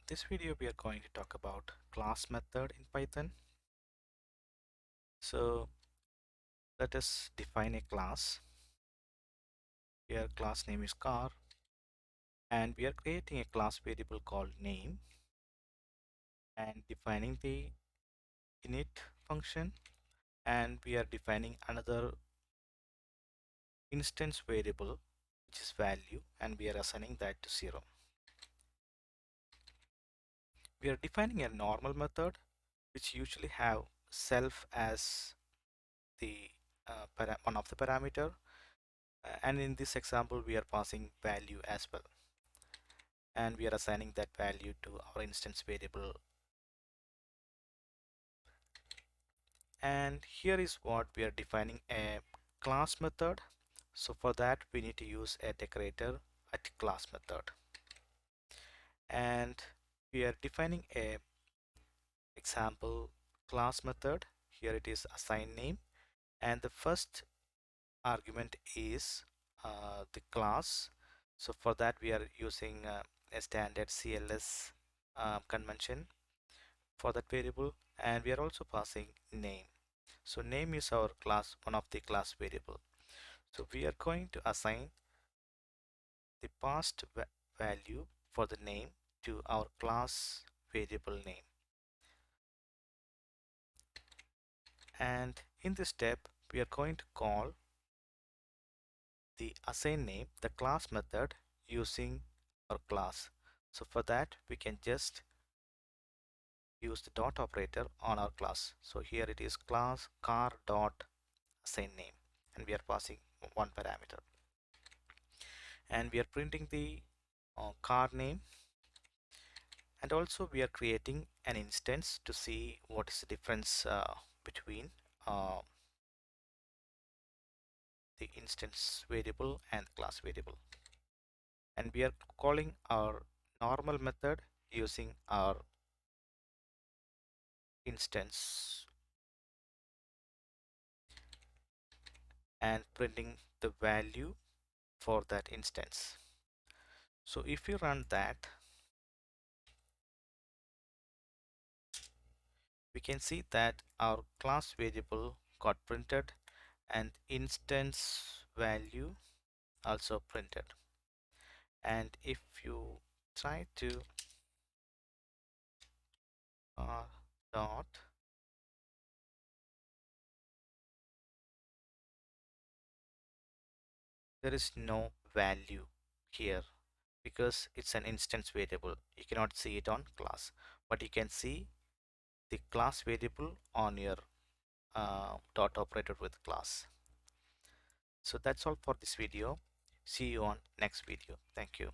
This video we are going to talk about class method in Python. So let us define a class. Here class name is car and we are creating a class variable called name and defining the init function, and we are defining another instance variable which is value, and we are assigning that to 0. We are defining a normal method which usually have self as the one of the parameter, and in this example we are passing value as well, and we are assigning that value to our instance variable. And here is what we are defining: a class method. So for that we need to use a decorator at class method, and we are defining a example class method. Here it is assign name, and the first argument is the class. So for that we are using a standard CLS convention for that variable, and we are also passing name. So name is our class, one of the class variable. So we are going to assign the passed value for the name to our class variable name. And in this step we are going to call the assign name, the class method, using our class. So for that we can just use the dot operator on our class. So here it is class car dot assign name, and we are passing one parameter, and we are printing the car name, and also we are creating an instance to see what is the difference between uh, the instance variable and class variable. And we are calling our normal method using our instance and printing the value for that instance. So if you run that, we can see that our class variable got printed and instance value also printed. And if you try to dot, there is no value here because it's an instance variable. You cannot see it on class, but you can see the class variable on your dot operator with class. So that's all for this video. See you on next video. Thank you.